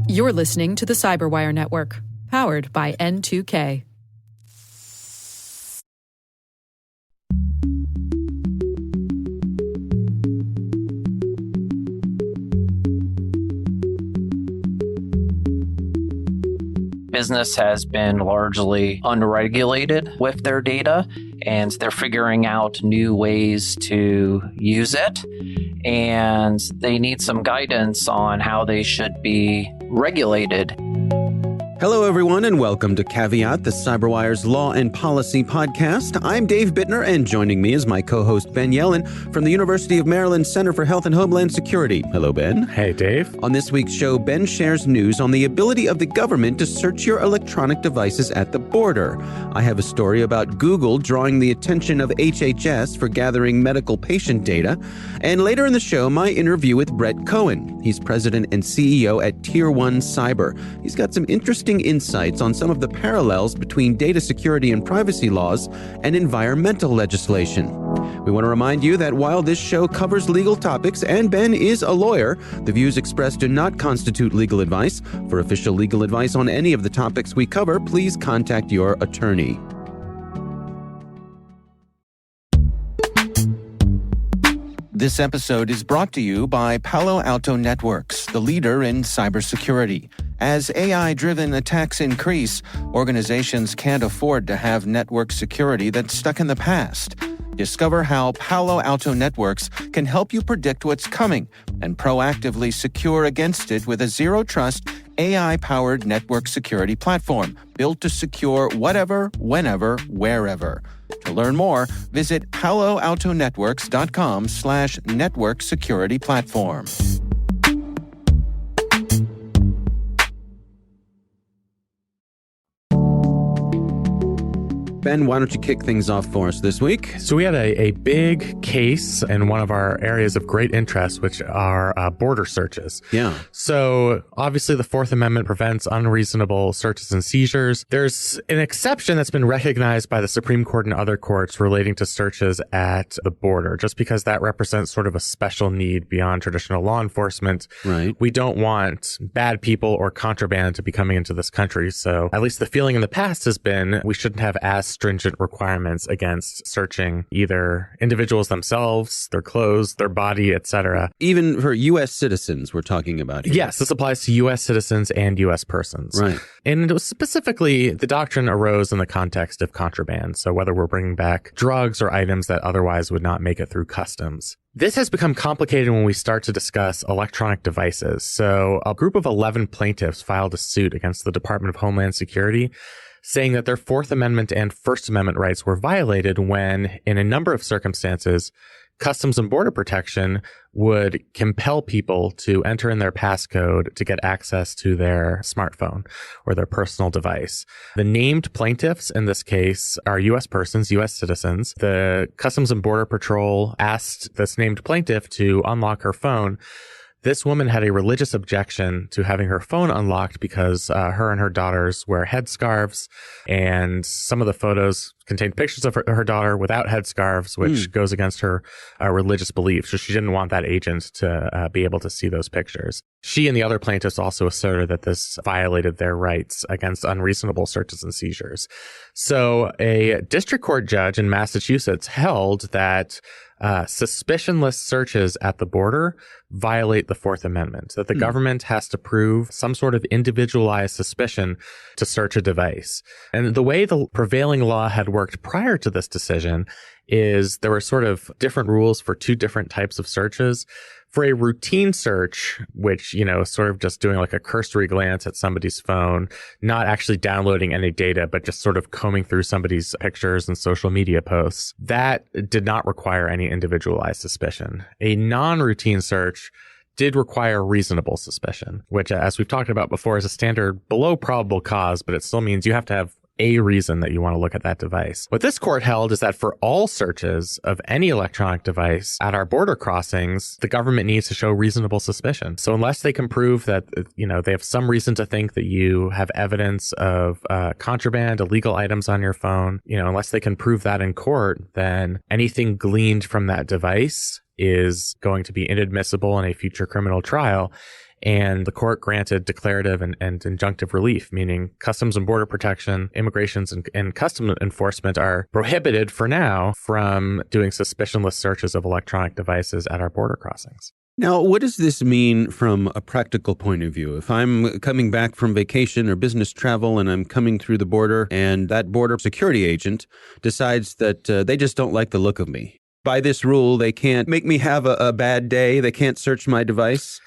You're listening to the Cyberwire Network, powered by N2K. Business has been largely unregulated with their data, and they're figuring out new ways to use it. And they need some guidance on how they should be regulated. Hello, everyone, and welcome to Caveat, the CyberWire's Law and Policy podcast. I'm Dave Bittner, and joining me is my co-host Ben Yellen from the University of Maryland Center for Health and Homeland Security. Hello, Ben. Hey, Dave. On this week's show, Ben shares news on the ability of the government to search your electronic devices at the border. I have a story about Google drawing the attention of HHS for gathering medical patient data. And later in the show, my interview with Bret Cohen. He's president and CEO at Tier 1 Cyber. He's got some interesting insights on some of the parallels between data security and privacy laws and environmental legislation. We want to remind you that while this show covers legal topics and Ben is a lawyer, the views expressed do not constitute legal advice. For official legal advice on any of the topics we cover, please contact your attorney. This episode is brought to you by Palo Alto Networks, the leader in cybersecurity. As AI-driven attacks increase, organizations can't afford to have network security that's stuck in the past. Discover how Palo Alto Networks can help you predict what's coming and proactively secure against it with a zero-trust, AI-powered network security platform built to secure whatever, whenever, wherever. To learn more, visit paloaltonetworks.com/network security platform. Ben, why don't you kick things off for us this week? So we had a big case in one of our areas of great interest, which are border searches. Yeah. So obviously the Fourth Amendment prevents unreasonable searches and seizures. There's an exception that's been recognized by the Supreme Court and other courts relating to searches at the border, just because that represents sort of a special need beyond traditional law enforcement. Right. We don't want bad people or contraband to be coming into this country. So at least the feeling in the past has been we shouldn't have as stringent requirements against searching either individuals themselves, their clothes, their body, etc. Even for U.S. citizens, we're talking about here. Yes, this applies to U.S. citizens and U.S. persons. Right. And it was specifically, the doctrine arose in the context of contraband. So whether we're bringing back drugs or items that otherwise would not make it through customs. This has become complicated when we start to discuss electronic devices. So a group of 11 plaintiffs filed a suit against the Department of Homeland Security, saying that their Fourth Amendment and First Amendment rights were violated when, in a number of circumstances, Customs and Border Protection would compel people to enter in their passcode to get access to their smartphone or their personal device. The named plaintiffs in this case are U.S. persons, U.S. citizens. The Customs and Border Patrol asked this named plaintiff to unlock her phone. This woman had a religious objection to having her phone unlocked because her and her daughters wear headscarves, and some of the photos contained pictures of her daughter without headscarves, which goes against her religious beliefs. So she didn't want that agent to be able to see those pictures. She and the other plaintiffs also asserted that this violated their rights against unreasonable searches and seizures. So a district court judge in Massachusetts held that suspicionless searches at the border violate the Fourth Amendment, that the government has to prove some sort of individualized suspicion to search a device. And the way the prevailing law had worked prior to this decision is there were sort of different rules for two different types of searches. For a routine search, which, you know, sort of just doing like a cursory glance at somebody's phone, not actually downloading any data, but just sort of combing through somebody's pictures and social media posts, that did not require any individualized suspicion. A non-routine search did require reasonable suspicion, which, as we've talked about before, is a standard below probable cause, but it still means you have to have a reason that you want to look at that device. What this court held is that for all searches of any electronic device at our border crossings, the government needs to show reasonable suspicion. So unless they can prove that, you know, they have some reason to think that you have evidence of contraband, illegal items on your phone, you know, unless they can prove that in court, then anything gleaned from that device is going to be inadmissible in a future criminal trial. And the court granted declarative and injunctive relief, meaning Customs and Border Protection, immigrations, and customs enforcement are prohibited for now from doing suspicionless searches of electronic devices at our border crossings. Now, what does this mean from a practical point of view? If I'm coming back from vacation or business travel and I'm coming through the border and that border security agent decides that they just don't like the look of me. By this rule, they can't make me have a bad day. They can't search my device.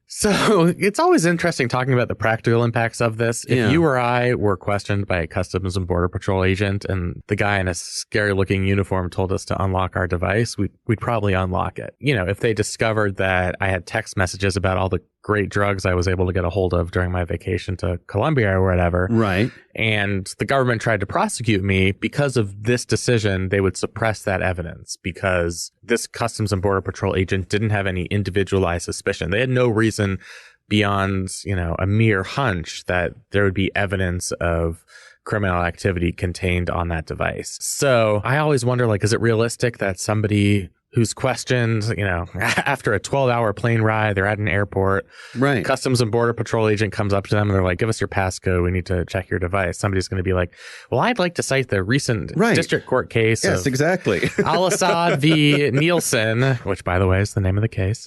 So it's always interesting talking about the practical impacts of this. If you or I were questioned by a Customs and Border Patrol agent and the guy in a scary looking uniform told us to unlock our device, we'd probably unlock it. You know, if they discovered that I had text messages about all the great drugs I was able to get a hold of during my vacation to Colombia or whatever. Right. And the government tried to prosecute me because of this decision, they would suppress that evidence because this Customs and Border Patrol agent didn't have any individualized suspicion. They had no reason beyond, a mere hunch that there would be evidence of criminal activity contained on that device. So I always wonder, is it realistic that somebody who's questioned, after a 12-hour plane ride, they're at an airport. Right. Customs and Border Patrol agent comes up to them and they're like, give us your passcode. We need to check your device. Somebody's going to be like, well, I'd like to cite the recent district court case. Yes, exactly. Al-Assad v. Nielsen, which, by the way, is the name of the case.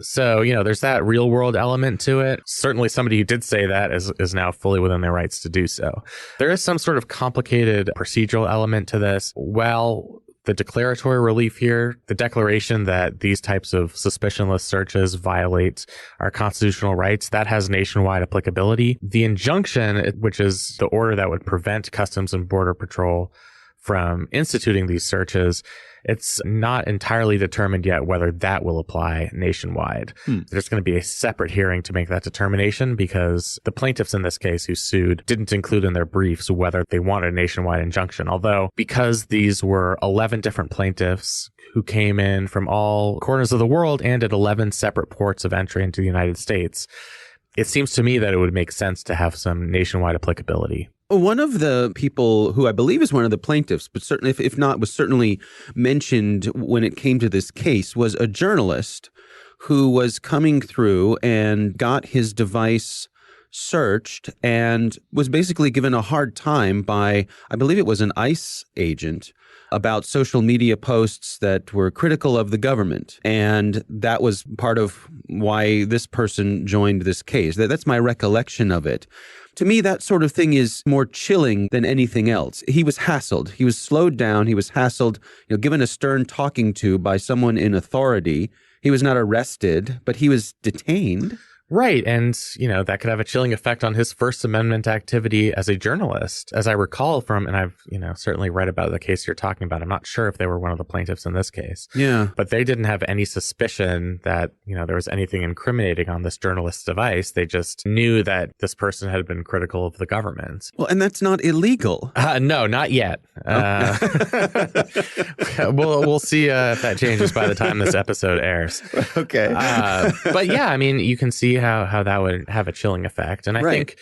So, there's that real world element to it. Certainly somebody who did say that is now fully within their rights to do so. There is some sort of complicated procedural element to this. Well, the declaratory relief here, the declaration that these types of suspicionless searches violate our constitutional rights, that has nationwide applicability. The injunction, which is the order that would prevent Customs and Border Patrol from instituting these searches, it's not entirely determined yet whether that will apply nationwide. There's going to be a separate hearing to make that determination because the plaintiffs in this case who sued didn't include in their briefs whether they wanted a nationwide injunction. Although, because these were 11 different plaintiffs who came in from all corners of the world and at 11 separate ports of entry into the United States, it seems to me that it would make sense to have some nationwide applicability. One of the people who I believe is one of the plaintiffs, but certainly, if not, was certainly mentioned when it came to this case, was a journalist who was coming through and got his device searched and was basically given a hard time by, I believe it was an ICE agent, about social media posts that were critical of the government. And that was part of why this person joined this case. That's my recollection of it. To me, that sort of thing is more chilling than anything else. He was hassled. He was slowed down. He was hassled, given a stern talking to by someone in authority. He was not arrested, but he was detained. Right. And, that could have a chilling effect on his First Amendment activity as a journalist. As I recall from, and I've, certainly read about the case you're talking about. I'm not sure if they were one of the plaintiffs in this case. Yeah. But they didn't have any suspicion that, there was anything incriminating on this journalist's device. They just knew that this person had been critical of the government. Well, and that's not illegal. No, not yet. We'll see if that changes by the time this episode airs. Okay. But yeah, you can see how that would have a chilling effect. And I think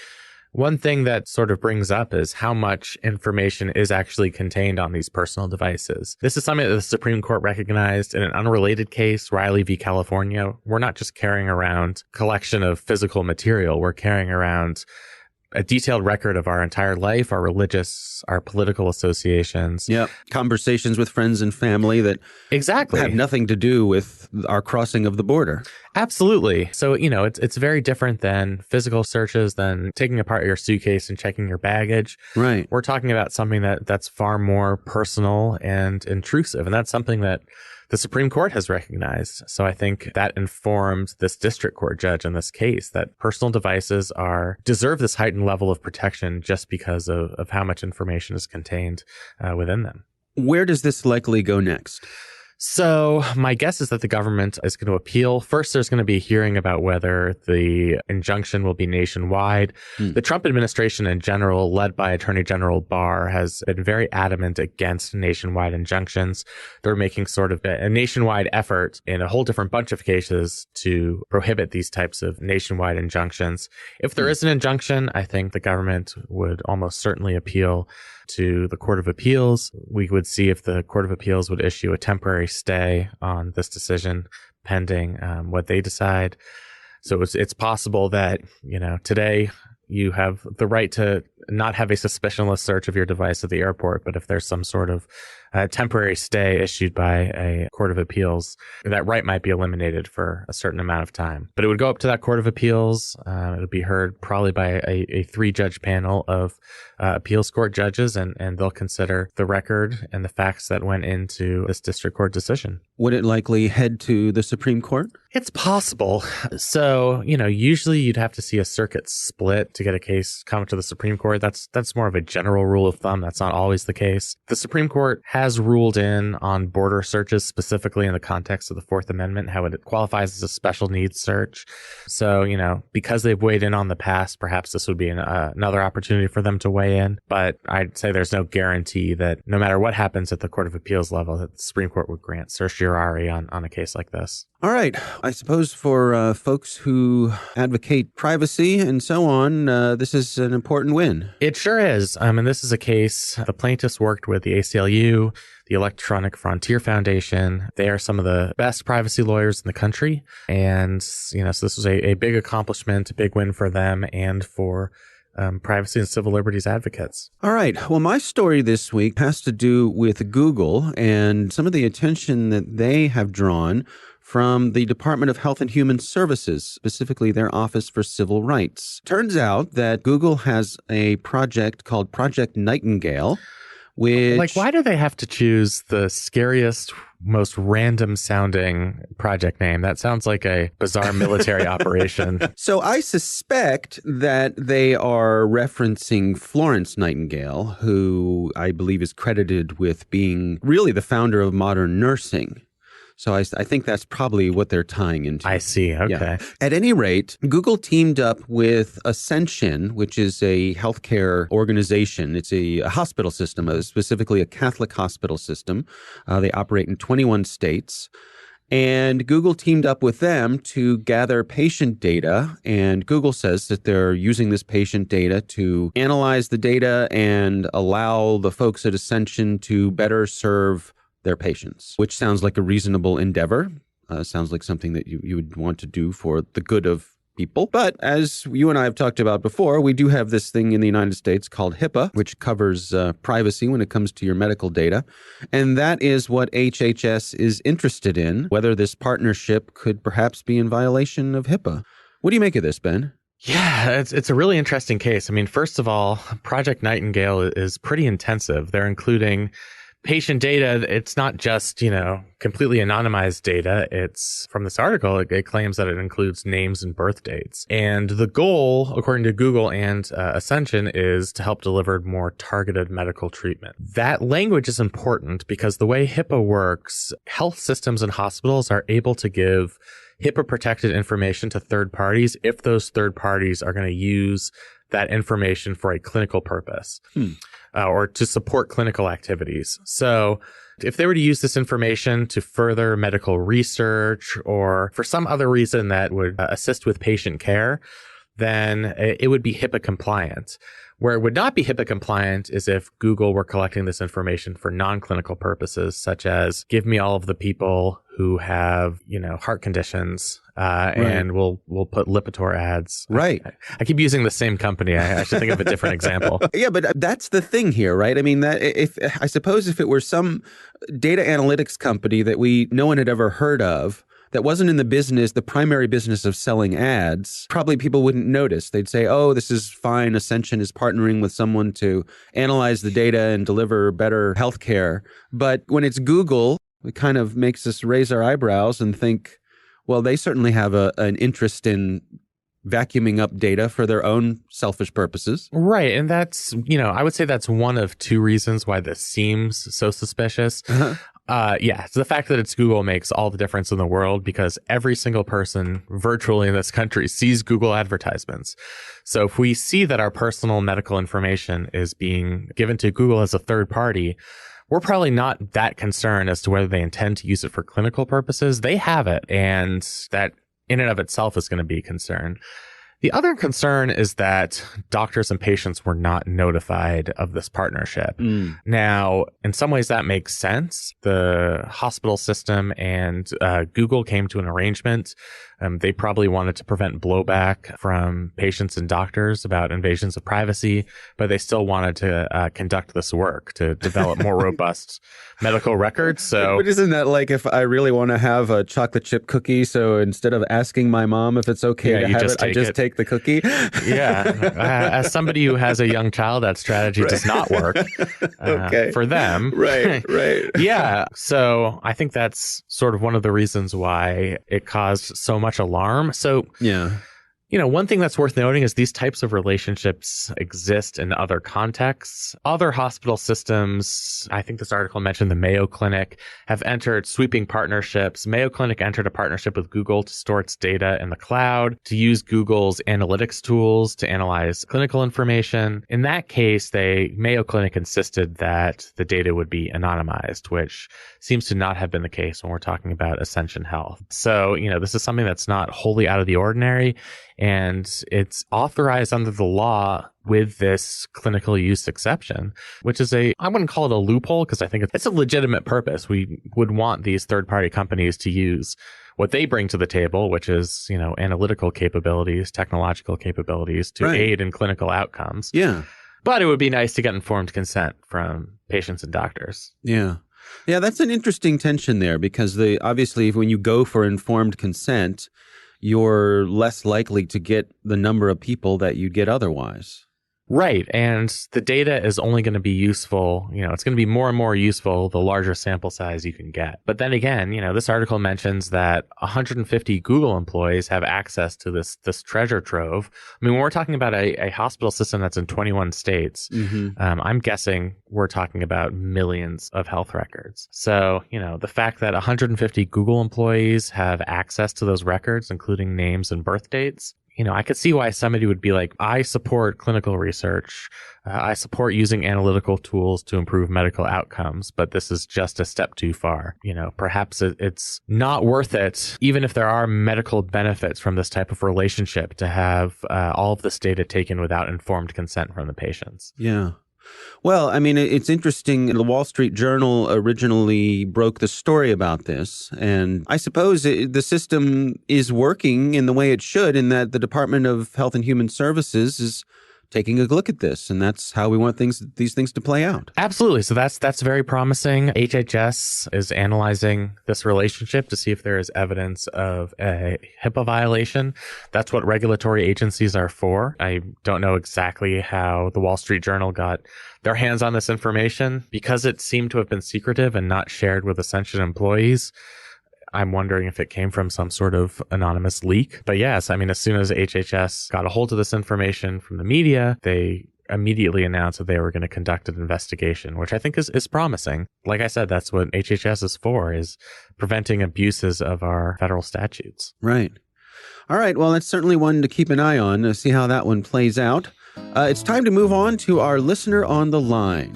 one thing that sort of brings up is how much information is actually contained on these personal devices. This is something that the Supreme Court recognized in an unrelated case, Riley v. California. We're not just carrying around a collection of physical material. We're carrying around a detailed record of our entire life, our religious, our political associations. Yeah. Conversations with friends and family that have nothing to do with our crossing of the border. Absolutely. So, it's very different than physical searches, than taking apart your suitcase and checking your baggage. Right. We're talking about something that's far more personal and intrusive. And that's something that the Supreme Court has recognized. So I think that informed this district court judge in this case that personal devices deserve this heightened level of protection just because of how much information is contained within them. Where does this likely go next? So my guess is that the government is going to appeal. First, there's going to be a hearing about whether the injunction will be nationwide. The Trump administration in general, led by Attorney General Barr, has been very adamant against nationwide injunctions. They're making sort of a nationwide effort in a whole different bunch of cases to prohibit these types of nationwide injunctions. If there is an injunction, I think the government would almost certainly appeal to the Court of Appeals. We would see if the Court of Appeals would issue a temporary stay on this decision pending what they decide. So it's possible that, today you have the right to not have a suspicionless search of your device at the airport, but if there's some sort of temporary stay issued by a Court of Appeals, that right might be eliminated for a certain amount of time. But it would go up to that Court of Appeals. It would be heard probably by a 3-judge panel of appeals court judges, and they'll consider the record and the facts that went into this district court decision. Would it likely head to the Supreme Court? It's possible. So, usually you'd have to see a circuit split to get a case come to the Supreme Court. That's more of a general rule of thumb. That's not always the case. The Supreme Court has ruled in on border searches, specifically in the context of the Fourth Amendment, how it qualifies as a special needs search. So, because they've weighed in on the past, perhaps this would be another opportunity for them to weigh in. But I'd say there's no guarantee that no matter what happens at the Court of Appeals level, that the Supreme Court would grant certiorari on a case like this. All right. I suppose for folks who advocate privacy and so on, this is an important win. It sure is. And this is a case, the plaintiffs worked with the ACLU, the Electronic Frontier Foundation. They are some of the best privacy lawyers in the country. And, so this was a big accomplishment, a big win for them and for privacy and civil liberties advocates. All right. Well, my story this week has to do with Google and some of the attention that they have drawn from the Department of Health and Human Services, specifically their Office for Civil Rights. Turns out that Google has a project called Project Nightingale, which... why do they have to choose the scariest, most random sounding project name? That sounds like a bizarre military operation. So I suspect that they are referencing Florence Nightingale, who I believe is credited with being really the founder of modern nursing. So I think that's probably what they're tying into. I see. Okay. Yeah. At any rate, Google teamed up with Ascension, which is a healthcare organization. It's a hospital system, specifically a Catholic hospital system. They operate in 21 states. And Google teamed up with them to gather patient data. And Google says that they're using this patient data to analyze the data and allow the folks at Ascension to better serve their patients, which sounds like a reasonable endeavor. Sounds like something that you would want to do for the good of people. But as you and I have talked about before, we do have this thing in the United States called HIPAA, which covers privacy when it comes to your medical data. And that is what HHS is interested in, whether this partnership could perhaps be in violation of HIPAA. What do you make of this, Ben? Yeah, it's a really interesting case. I mean, first of all, Project Nightingale is pretty intensive. They're including patient data. It's not just, completely anonymized data. It's from this article, it claims that it includes names and birth dates. And the goal, according to Google and Ascension, is to help deliver more targeted medical treatment. That language is important because the way HIPAA works, health systems and hospitals are able to give HIPAA protected information to third parties if those third parties are going to use that information for a clinical purpose or to support clinical activities. So if they were to use this information to further medical research or for some other reason that would assist with patient care, then it would be HIPAA compliant. Where it would not be HIPAA compliant is if Google were collecting this information for non-clinical purposes, such as give me all of the people who have, heart conditions, and we'll put Lipitor ads. Right. I keep using the same company. I should think of a different example. Yeah, but that's the thing here, right? I mean, that I suppose if it were some data analytics company that no one had ever heard of, that wasn't in the primary business of selling ads, probably people wouldn't notice. They'd say, oh, this is fine. Ascension is partnering with someone to analyze the data and deliver better healthcare. But when it's Google, it kind of makes us raise our eyebrows and think, well, they certainly have an interest in vacuuming up data for their own selfish purposes. Right. And that's, I would say that's one of two reasons why this seems so suspicious. Uh-huh. So the fact that it's Google makes all the difference in the world because every single person virtually in this country sees Google advertisements. So if we see that our personal medical information is being given to Google as a third party, we're probably not that concerned as to whether they intend to use it for clinical purposes. They have it, and that in and of itself is going to be a concern. The other concern is that doctors and patients were not notified of this partnership. Now, in some ways that makes sense. The hospital system and Google came to an arrangement. They probably wanted to prevent blowback from patients and doctors about invasions of privacy, but they still wanted to conduct this work to develop more robust medical records. So, but isn't that like if I really want to have a chocolate chip cookie, so instead of asking my mom if it's okay to have it, I just take the cookie? Yeah. As somebody who has a young child, that strategy does not work for them. Right. Yeah. So I think that's sort of one of the reasons why it caused so much alarm. So, yeah. One thing that's worth noting is these types of relationships exist in other contexts. Other hospital systems, I think this article mentioned the Mayo Clinic, have entered sweeping partnerships. Mayo Clinic entered a partnership with Google to store its data in the cloud, to use Google's analytics tools to analyze clinical information. In that case, Mayo Clinic insisted that the data would be anonymized, which seems to not have been the case when we're talking about Ascension Health. So, this is something that's not wholly out of the ordinary. And it's authorized under the law with this clinical use exception, which is I wouldn't call it a loophole because I think it's a legitimate purpose. We would want these third-party companies to use what they bring to the table, which is, analytical capabilities, technological capabilities to aid in clinical outcomes. Yeah. But it would be nice to get informed consent from patients and doctors. Yeah. Yeah, that's an interesting tension there because obviously when you go for informed consent, you're less likely to get the number of people that you'd get otherwise. Right. And the data is only going to be useful, it's going to be more and more useful the larger sample size you can get. But then again, this article mentions that 150 Google employees have access to this treasure trove. I mean, when we're talking about a hospital system that's in 21 states, I'm guessing we're talking about millions of health records. So, the fact that 150 Google employees have access to those records, including names and birth dates, I could see why somebody would be like, I support clinical research. I support using analytical tools to improve medical outcomes, but this is just a step too far. Perhaps it's not worth it, even if there are medical benefits from this type of relationship, to have all of this data taken without informed consent from the patients. Yeah. Well, I mean, it's interesting. The Wall Street Journal originally broke the story about this. And I suppose the system is working in the way it should, in that the Department of Health and Human Services is taking a look at this. And that's how we want these things to play out. Absolutely. So that's very promising. HHS is analyzing this relationship to see if there is evidence of a HIPAA violation. That's what regulatory agencies are for. I don't know exactly how the Wall Street Journal got their hands on this information. Because it seemed to have been secretive and not shared with Ascension employees, I'm wondering if it came from some sort of anonymous leak. But yes, I mean, as soon as HHS got a hold of this information from the media, they immediately announced that they were going to conduct an investigation, which I think is promising. Like I said, that's what HHS is for, is preventing abuses of our federal statutes. Right. All right. Well, that's certainly one to keep an eye on, to see how that one plays out. It's time to move on to our listener on the line.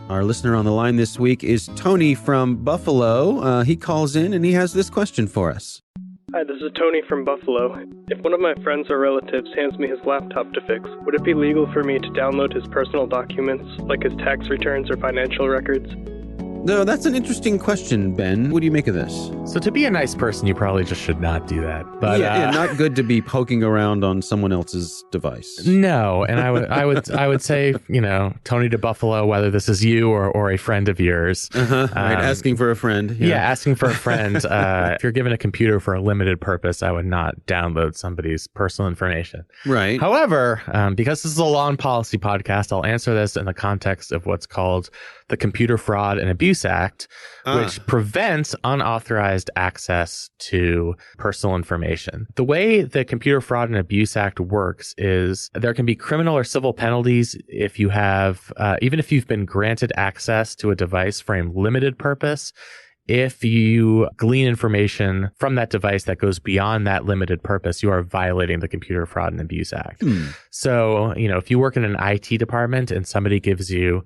Our listener on the line this week is Tony from Buffalo. He calls in and he has this question for us. Hi, this is Tony from Buffalo. If one of my friends or relatives hands me his laptop to fix, would it be legal for me to download his personal documents, like his tax returns or financial records? No, that's an interesting question, Ben. What do you make of this? So to be a nice person, you probably just should not do that. But yeah, not good to be poking around on someone else's device. No, and I would say, Tony to Buffalo, whether this is you or a friend of yours, right, asking for a friend. Yeah, asking for a friend. If you're given a computer for a limited purpose, I would not download somebody's personal information. Right. However, because this is a law and policy podcast, I'll answer this in the context of what's called the Computer Fraud and Abuse Act, which prevents unauthorized access to personal information. The way the Computer Fraud and Abuse Act works is there can be criminal or civil penalties if you have, even if you've been granted access to a device for a limited purpose. If you glean information from that device that goes beyond that limited purpose, you are violating the Computer Fraud and Abuse Act. So, if you work in an IT department and somebody gives you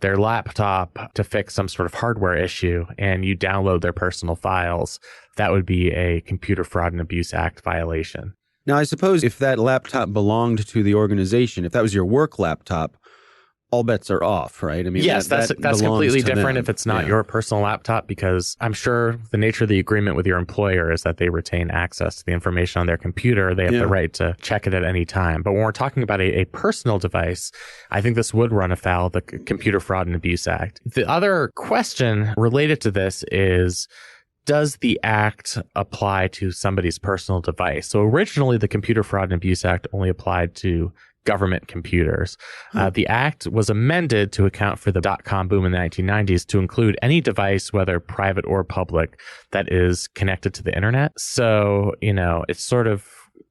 their laptop to fix some sort of hardware issue and you download their personal files, that would be a Computer Fraud and Abuse Act violation. Now, I suppose if that laptop belonged to the organization, if that was your work laptop, all bets are off, right? I mean, yes, that's completely different if it's not your personal laptop, because I'm sure the nature of the agreement with your employer is that they retain access to the information on their computer. They have the right to check it at any time. But when we're talking about a personal device, I think this would run afoul of the Computer Fraud and Abuse Act. The other question related to this is, does the act apply to somebody's personal device? So originally, the Computer Fraud and Abuse Act only applied to government computers. The act was amended to account for the dot-com boom in the 1990s to include any device, whether private or public, that is connected to the internet. So, it's sort of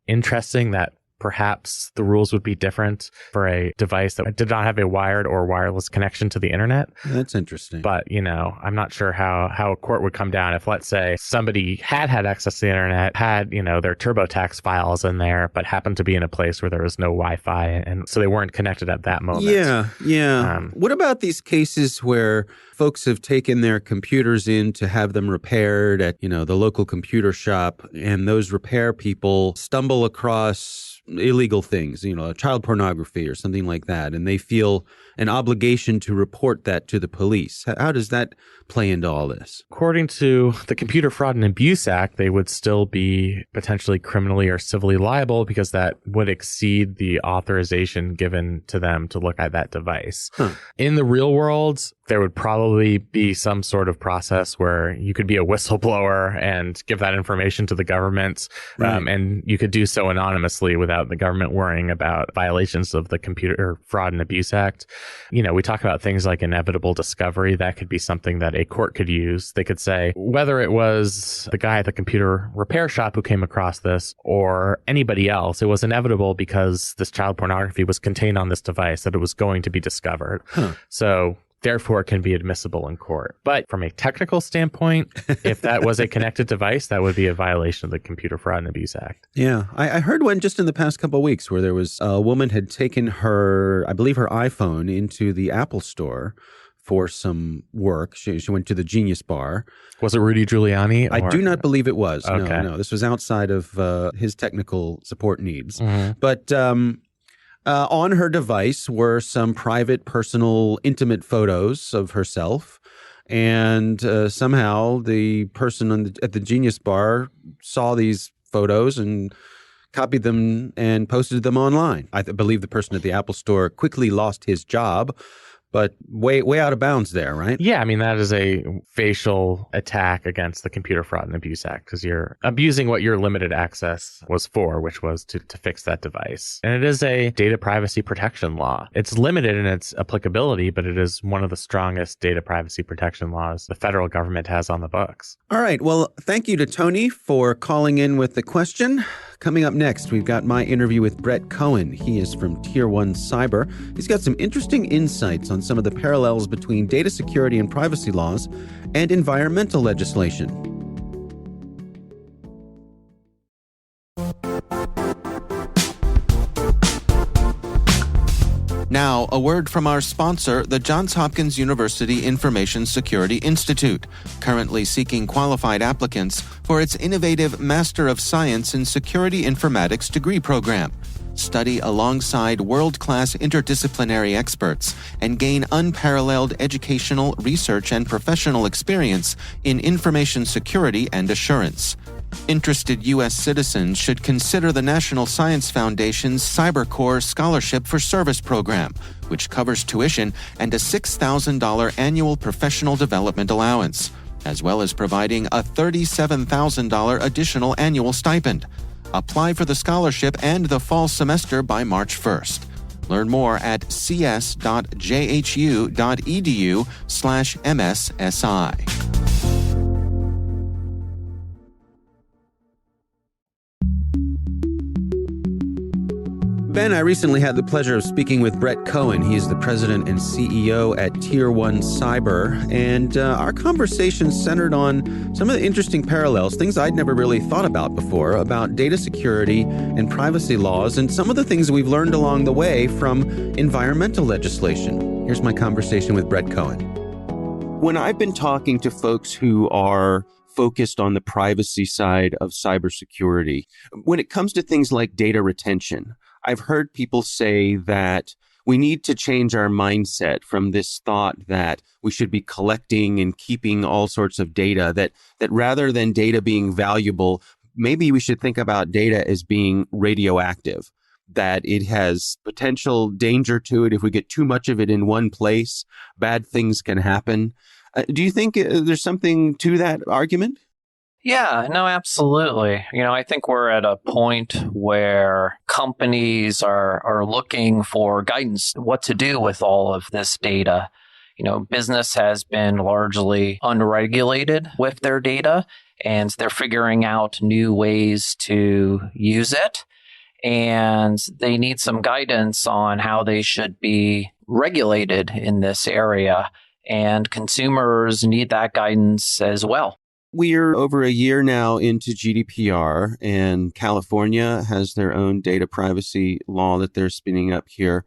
interesting that perhaps the rules would be different for a device that did not have a wired or wireless connection to the internet. That's interesting. But, I'm not sure how a court would come down if, let's say, somebody had access to the internet, had, their TurboTax files in there, but happened to be in a place where there was no Wi-Fi, and so they weren't connected at that moment. Yeah. What about these cases where folks have taken their computers in to have them repaired at, the local computer shop, and those repair people stumble across illegal things, child pornography or something like that, and they feel an obligation to report that to the police? How does that play into all this? According to the Computer Fraud and Abuse Act, they would still be potentially criminally or civilly liable because that would exceed the authorization given to them to look at that device. In the real world, there would probably be some sort of process where you could be a whistleblower and give that information to the government, and you could do so anonymously without the government worrying about violations of the Computer Fraud and Abuse Act. We talk about things like inevitable discovery. That could be something that a court could use. They could say, whether it was the guy at the computer repair shop who came across this or anybody else, it was inevitable because this child pornography was contained on this device that it was going to be discovered. So therefore, it can be admissible in court. But from a technical standpoint, if that was a connected device, that would be a violation of the Computer Fraud and Abuse Act. Yeah. I heard one just in the past couple of weeks where there was a woman had taken her iPhone into the Apple store for some work. She went to the Genius Bar. Was it Rudy Giuliani? I do not believe it was. Okay. No. This was outside of his technical support needs. Mm-hmm. But on her device were some private, personal, intimate photos of herself. And somehow the person at the Genius Bar saw these photos and copied them and posted them online. I believe the person at the Apple store quickly lost his job, but way out of bounds there, right? Yeah, I mean, that is a facial attack against the Computer Fraud and Abuse Act because you're abusing what your limited access was for, which was to fix that device. And it is a data privacy protection law. It's limited in its applicability, but it is one of the strongest data privacy protection laws the federal government has on the books. All right. Well, thank you to Tony for calling in with the question. Coming up next, we've got my interview with Bret Cohen. He is from Tier 1 Cyber. He's got some interesting insights on some of the parallels between data security and privacy laws and environmental legislation. Now, a word from our sponsor, the Johns Hopkins University Information Security Institute, currently seeking qualified applicants for its innovative Master of Science in Security Informatics degree program. Study alongside world-class interdisciplinary experts and gain unparalleled educational, research, and professional experience in information security and assurance. Interested U.S. citizens should consider the National Science Foundation's CyberCore Scholarship for Service program, which covers tuition and a $6,000 annual professional development allowance, as well as providing a $37,000 additional annual stipend. Apply for the scholarship and the fall semester by March 1st. Learn more at cs.jhu.edu/MSSI. Ben, I recently had the pleasure of speaking with Bret Cohen. He is the president and CEO at Tier 1 Cyber, and our conversation centered on some of the interesting parallels, things I'd never really thought about before, about data security and privacy laws, and some of the things we've learned along the way from environmental legislation. Here's my conversation with Bret Cohen. When I've been talking to folks who are focused on the privacy side of cybersecurity, when it comes to things like data retention, I've heard people say that we need to change our mindset from this thought that we should be collecting and keeping all sorts of data, that rather than data being valuable, maybe we should think about data as being radioactive, that it has potential danger to it. If we get too much of it in one place, bad things can happen. Do you think there's something to that argument? Yeah, no, absolutely. I think we're at a point where companies are looking for guidance, what to do with all of this data. Business has been largely unregulated with their data, and they're figuring out new ways to use it. And they need some guidance on how they should be regulated in this area. And consumers need that guidance as well. We're over a year now into GDPR, and California has their own data privacy law that they're spinning up here.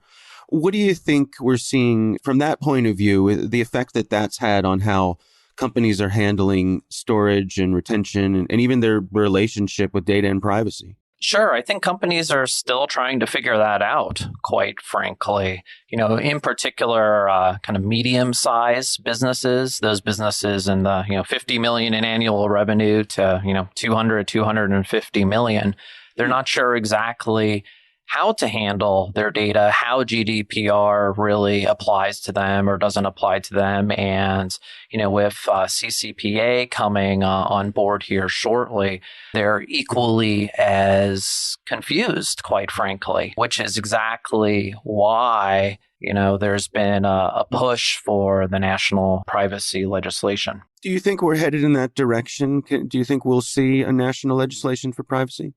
What do you think we're seeing from that point of view, the effect that that's had on how companies are handling storage and retention and even their relationship with data and privacy? Sure. I think companies are still trying to figure that out, quite frankly. In particular, kind of medium-sized businesses, those businesses in the, 50 million in annual revenue to, 250 million, they're not sure exactly how to handle their data, how GDPR really applies to them or doesn't apply to them. And, with CCPA coming on board here shortly, they're equally as confused, quite frankly, which is exactly why, there's been a push for the national privacy legislation. Do you think we're headed in that direction? Do you think we'll see a national legislation for privacy?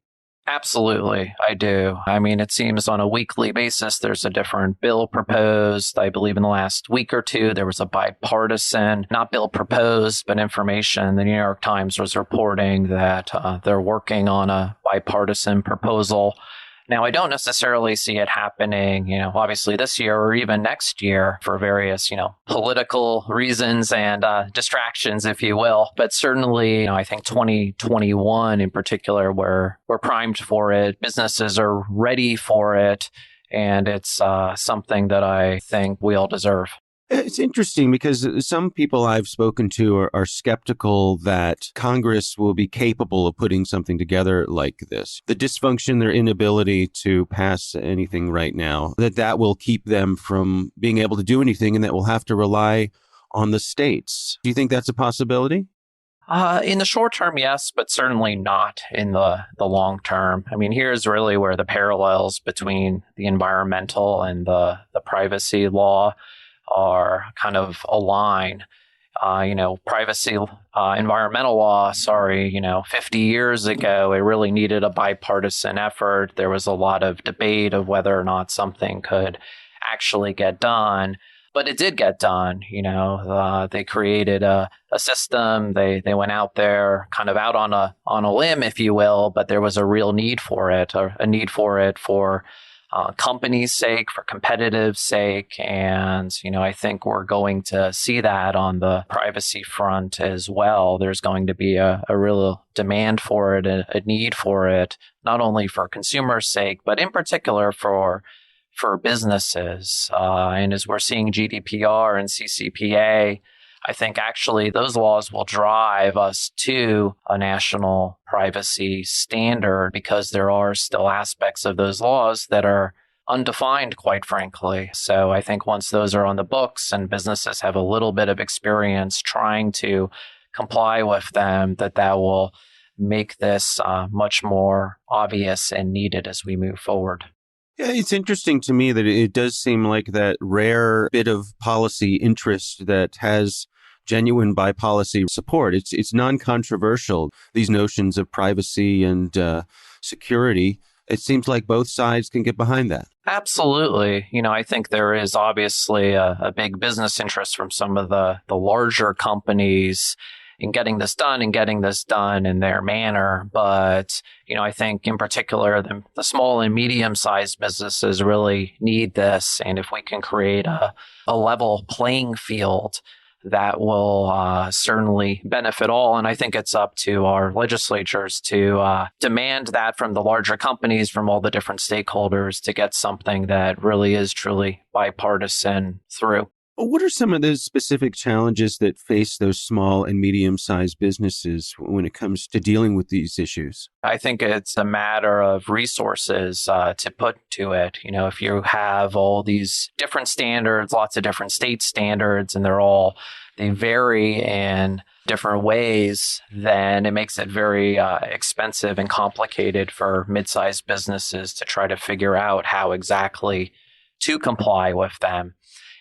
Absolutely, I do. I mean, it seems on a weekly basis, there's a different bill proposed. I believe in the last week or two, there was a bipartisan, not bill proposed, but information. The New York Times was reporting that they're working on a bipartisan proposal. Now, I don't necessarily see it happening, obviously this year or even next year for various, political reasons and distractions, if you will. But certainly, I think 2021 in particular, we're primed for it. Businesses are ready for it. And it's something that I think we all deserve. It's interesting because some people I've spoken to are skeptical that Congress will be capable of putting something together like this. The dysfunction, their inability to pass anything right now, that will keep them from being able to do anything and that we'll have to rely on the states. Do you think that's a possibility? In the short term, yes, but certainly not in the long term. I mean, here's really where the parallels between the environmental and the privacy law are kind of align. Privacy, environmental law, 50 years ago, it really needed a bipartisan effort. There was a lot of debate of whether or not something could actually get done, but it did get done. They created a system. They went out there kind of out on a limb, if you will, but there was a real need for it, a need for it for company's sake, for competitive sake. And, I think we're going to see that on the privacy front as well. There's going to be a real demand for it, a need for it, not only for consumers' sake, but in particular for businesses. And as we're seeing GDPR and CCPA, I think actually those laws will drive us to a national privacy standard because there are still aspects of those laws that are undefined, quite frankly. So I think once those are on the books and businesses have a little bit of experience trying to comply with them, that will make this much more obvious and needed as we move forward. Yeah, it's interesting to me that it does seem like that rare bit of policy interest that has genuine bi-policy support. It's non-controversial, these notions of privacy and security. It seems like both sides can get behind that. Absolutely. I think there is obviously a big business interest from some of the larger companies. in getting this done and getting this done in their manner. But, I think in particular, the small and medium-sized businesses really need this. And if we can create a level playing field, that will certainly benefit all. And I think it's up to our legislatures to demand that from the larger companies, from all the different stakeholders, to get something that really is truly bipartisan through. What are some of the specific challenges that face those small and medium-sized businesses when it comes to dealing with these issues? I think it's a matter of resources to put to it. If you have all these different standards, lots of different state standards, and they vary in different ways, then it makes it very expensive and complicated for mid-sized businesses to try to figure out how exactly to comply with them.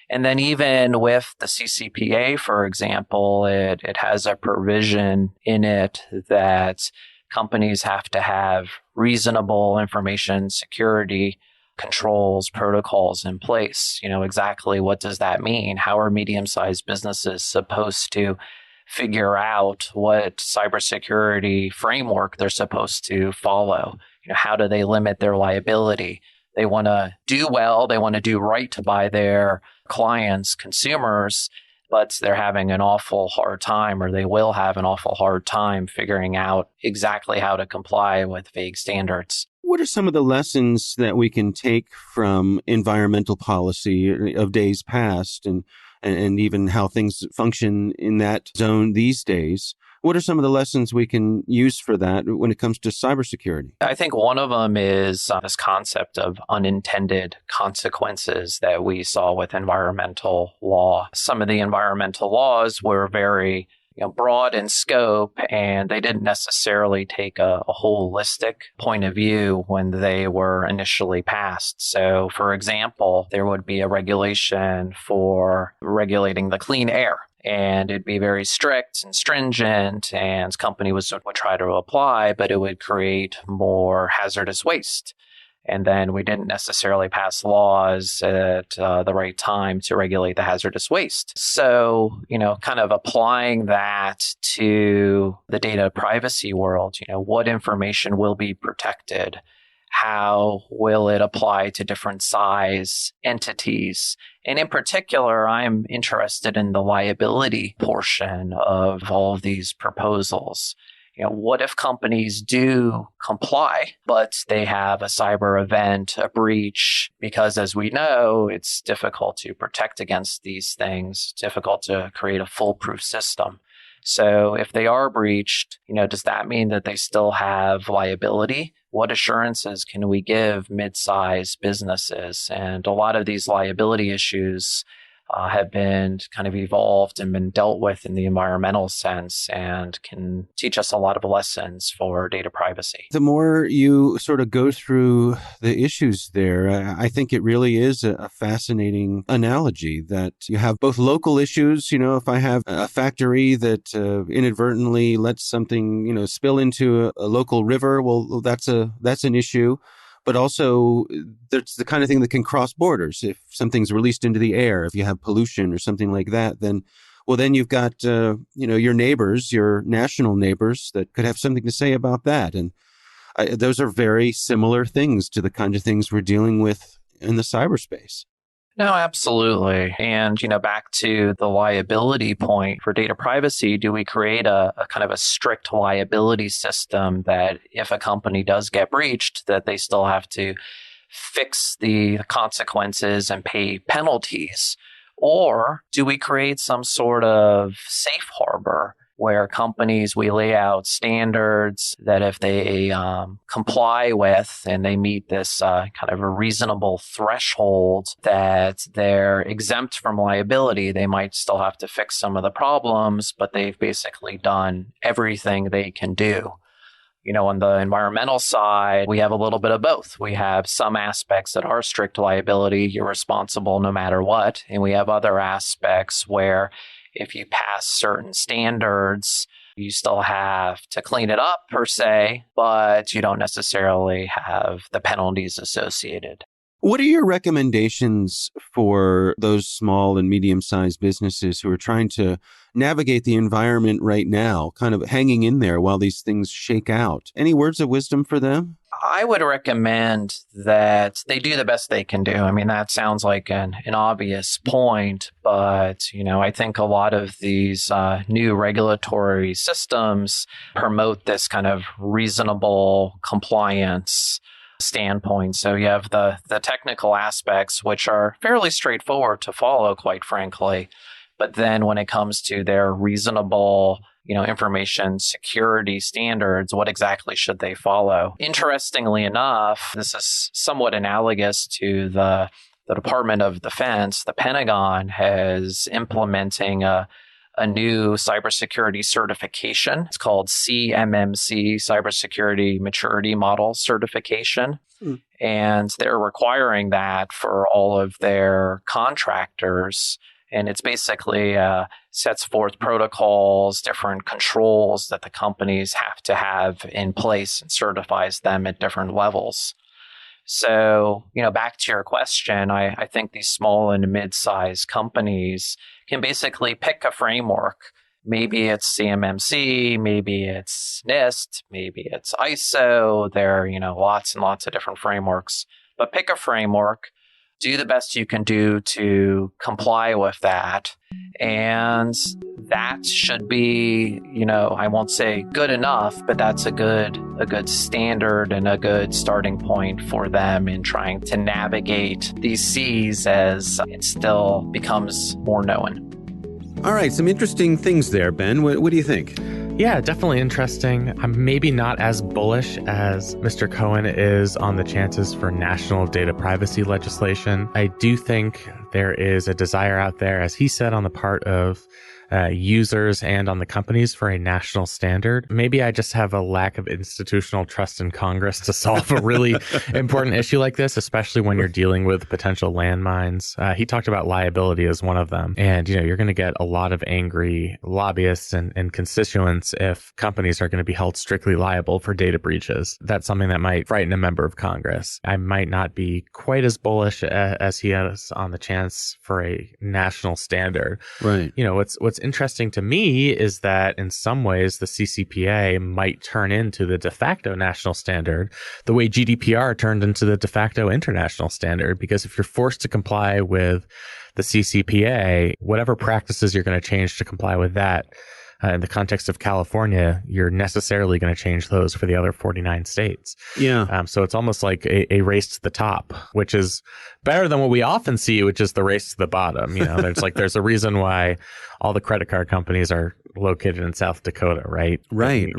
And then even with the CCPA, for example, it has a provision in it that companies have to have reasonable information security controls, protocols in place. Exactly what does that mean? How are medium-sized businesses supposed to figure out what cybersecurity framework they're supposed to follow? How do they limit their liability? They want to do well, they want to do right by their clients, consumers, but they're having an awful hard time, or they will have an awful hard time figuring out exactly how to comply with vague standards. What are some of the lessons that we can take from environmental policy of days past and even how things function in that zone these days? What are some of the lessons we can use for that when it comes to cybersecurity? I think one of them is this concept of unintended consequences that we saw with environmental law. Some of the environmental laws were very broad in scope, and they didn't necessarily take a holistic point of view when they were initially passed. So, for example, there would be a regulation for regulating the clean air, and it'd be very strict and stringent, and companies would try to apply, but it would create more hazardous waste. And then we didn't necessarily pass laws at the right time to regulate the hazardous waste. So, kind of applying that to the data privacy world, what information will be protected? How will it apply to different size entities? And in particular, I'm interested in the liability portion of all of these proposals. What if companies do comply, but they have a cyber event, a breach? Because as we know, it's difficult to protect against these things, difficult to create a foolproof system. So if they are breached, does that mean that they still have liability? What assurances can we give mid-sized businesses? And a lot of these liability issues have been kind of evolved and been dealt with in the environmental sense and can teach us a lot of lessons for data privacy. The more you sort of go through the issues there, I think it really is a fascinating analogy that you have both local issues. If I have a factory that inadvertently lets something, spill into a local river, well, that's an issue. But also, there's the kind of thing that can cross borders. If something's released into the air, if you have pollution or something like that, then you've got, your neighbors, your national neighbors that could have something to say about that. And those are very similar things to the kind of things we're dealing with in the cyberspace. No, absolutely. And, back to the liability point for data privacy, do we create a kind of a strict liability system that if a company does get breached, that they still have to fix the consequences and pay penalties? Or do we create some sort of safe harbor where companies, we lay out standards that if they comply with and they meet this kind of a reasonable threshold that they're exempt from liability, they might still have to fix some of the problems, but they've basically done everything they can do. On the environmental side, we have a little bit of both. We have some aspects that are strict liability, you're responsible no matter what. And we have other aspects where if you pass certain standards, you still have to clean it up per se, but you don't necessarily have the penalties associated. What are your recommendations for those small and medium-sized businesses who are trying to navigate the environment right now, kind of hanging in there while these things shake out? Any words of wisdom for them? I would recommend that they do the best they can do. I mean, that sounds like an obvious point, but, I think a lot of these new regulatory systems promote this kind of reasonable compliance standpoint. So you have the technical aspects, which are fairly straightforward to follow, quite frankly. But then when it comes to their reasonable information security standards, what exactly should they follow? Interestingly enough, this is somewhat analogous to the Department of Defense. The Pentagon is implementing a new cybersecurity certification. It's called CMMC, Cybersecurity Maturity Model Certification. And they're requiring that for all of their contractors. And it's basically sets forth protocols, different controls that the companies have to have in place and certifies them at different levels. So, back to your question, I think these small and mid-sized companies can basically pick a framework. Maybe it's CMMC, maybe it's NIST, maybe it's ISO. There are, lots and lots of different frameworks. But pick a framework. Do the best you can do to comply with that. And that should be, I won't say good enough, but that's a good standard and a good starting point for them in trying to navigate these seas as it still becomes more known. All right, some interesting things there, Ben. What do you think? Yeah, definitely interesting. I'm maybe not as bullish as Mr. Cohen is on the chances for national data privacy legislation. I do think there is a desire out there, as he said, on the part of users and on the companies for a national standard. Maybe I just have a lack of institutional trust in Congress to solve a really important issue like this, especially when you're dealing with potential landmines. He talked about liability as one of them. And, you're going to get a lot of angry lobbyists and constituents if companies are going to be held strictly liable for data breaches. That's something that might frighten a member of Congress. I might not be quite as bullish as he is on the chance for a national standard. Right. What's interesting to me is that in some ways the CCPA might turn into the de facto national standard the way GDPR turned into the de facto international standard, because if you're forced to comply with the CCPA, whatever practices you're going to change to comply with that, in the context of California, you're necessarily going to change those for the other 49 states. Yeah. So it's almost like a race to the top, which is better than what we often see, which is the race to the bottom. There's a reason why all the credit card companies are located in South Dakota, right? Right.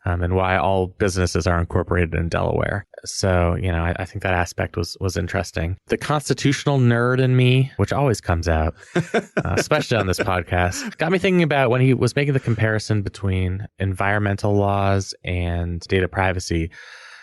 And why all businesses are incorporated in Delaware. So, I think that aspect was interesting. The constitutional nerd in me, which always comes out, especially on this podcast, got me thinking about when he was making the comparison between environmental laws and data privacy.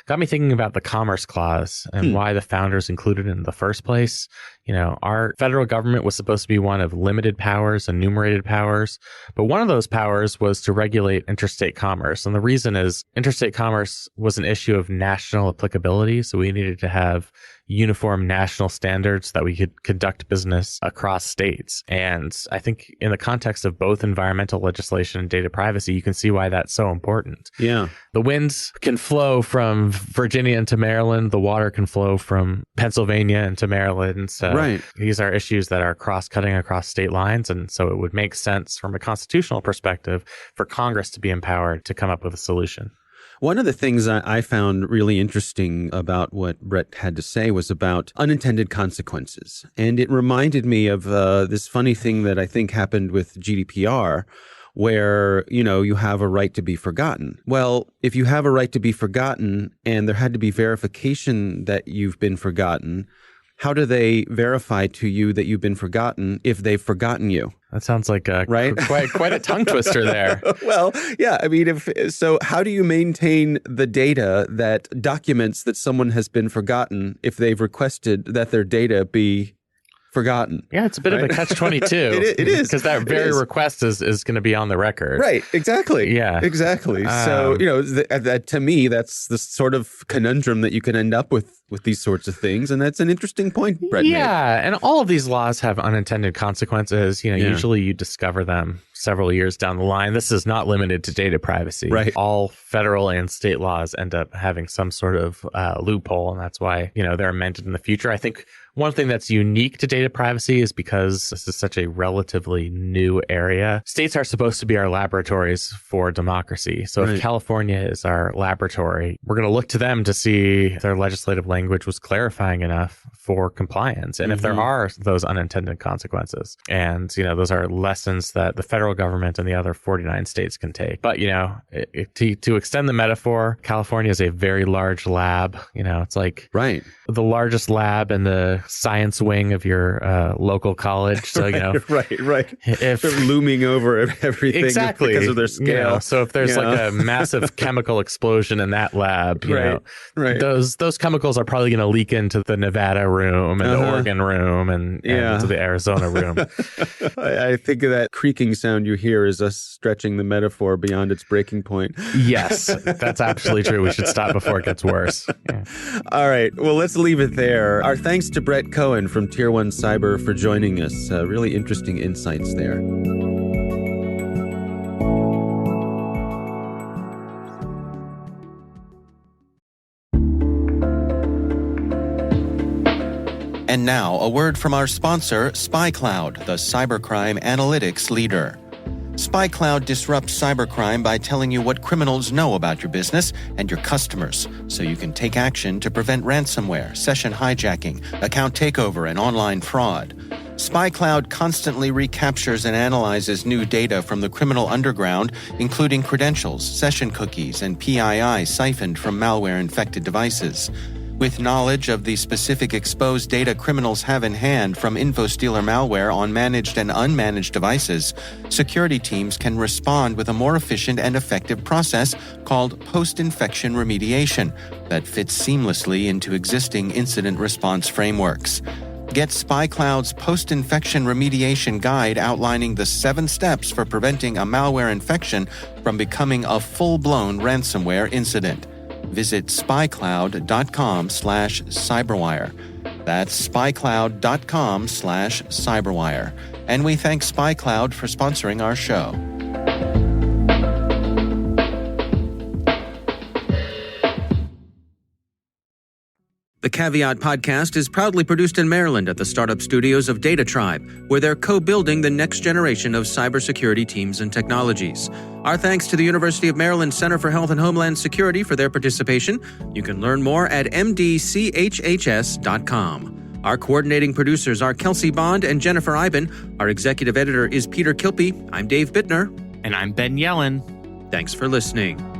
Got me thinking about the Commerce Clause and why the founders included it in the first place. Our federal government was supposed to be one of limited powers, enumerated powers, but one of those powers was to regulate interstate commerce. And the reason is interstate commerce was an issue of national applicability. So we needed to have uniform national standards that we could conduct business across states. And I think in the context of both environmental legislation and data privacy, you can see why that's so important. Yeah. The winds can flow from Virginia into Maryland. The water can flow from Pennsylvania into Maryland. So right. These are issues that are cross-cutting across state lines. And so it would make sense from a constitutional perspective for Congress to be empowered to come up with a solution. One of the things I found really interesting about what Bret had to say was about unintended consequences. And it reminded me of this funny thing that I think happened with GDPR, where, you have a right to be forgotten. Well, if you have a right to be forgotten and there had to be verification that you've been forgotten, how do they verify to you that you've been forgotten if they've forgotten you? That sounds like right? quite a tongue twister there. Well, yeah. I mean, so how do you maintain the data that documents that someone has been forgotten if they've requested that their data be forgotten. Yeah, it's a bit of a catch-22. It is. Because that very request is going to be on the record. Right, exactly. Yeah. Exactly. So, that to me, that's the sort of conundrum that you can end up with these sorts of things. And that's an interesting point, Bret made. Yeah, and all of these laws have unintended consequences. Usually you discover them several years down the line. This is not limited to data privacy. Right. All federal and state laws end up having some sort of loophole, and that's why, they're amended in the future. I think one thing that's unique to data privacy is because this is such a relatively new area. States are supposed to be our laboratories for democracy. So if California is our laboratory, we're going to look to them to see if their legislative language was clarifying enough for compliance. And if there are those unintended consequences. And, those are lessons that the federal government and the other 49 states can take. But, to extend the metaphor, California is a very large lab. It's like the largest lab in the science wing of your local college. So, right. If they're looming over everything because of their scale. So if there's like a massive chemical explosion in that lab, those chemicals are probably going to leak into the Nevada room and the Oregon room and into the Arizona room. I think that creaking sound you hear is us stretching the metaphor beyond its breaking point. Yes, that's absolutely true. We should stop before it gets worse. Yeah. All right. Well, let's leave it there. Our thanks to Bret Cohen from Tier 1 Cyber for joining us. Really interesting insights there. And now, a word from our sponsor, SpyCloud, the cybercrime analytics leader. SpyCloud disrupts cybercrime by telling you what criminals know about your business and your customers, so you can take action to prevent ransomware, session hijacking, account takeover, and online fraud. SpyCloud constantly recaptures and analyzes new data from the criminal underground, including credentials, session cookies, and PII siphoned from malware-infected devices. With knowledge of the specific exposed data criminals have in hand from InfoStealer malware on managed and unmanaged devices, security teams can respond with a more efficient and effective process called post-infection remediation that fits seamlessly into existing incident response frameworks. Get SpyCloud's post-infection remediation guide outlining the 7 steps for preventing a malware infection from becoming a full-blown ransomware incident. Visit spycloud.com/cyberwire. That's spycloud.com/cyberwire. And we thank SpyCloud for sponsoring our show. The Caveat podcast is proudly produced in Maryland at the startup studios of Data Tribe, where they're co-building the next generation of cybersecurity teams and technologies. Our thanks to the University of Maryland Center for Health and Homeland Security for their participation. You can learn more at mdchhs.com. Our coordinating producers are Kelsey Bond and Jennifer Iben. Our executive editor is Peter Kilpie. I'm Dave Bittner. And I'm Ben Yellen. Thanks for listening.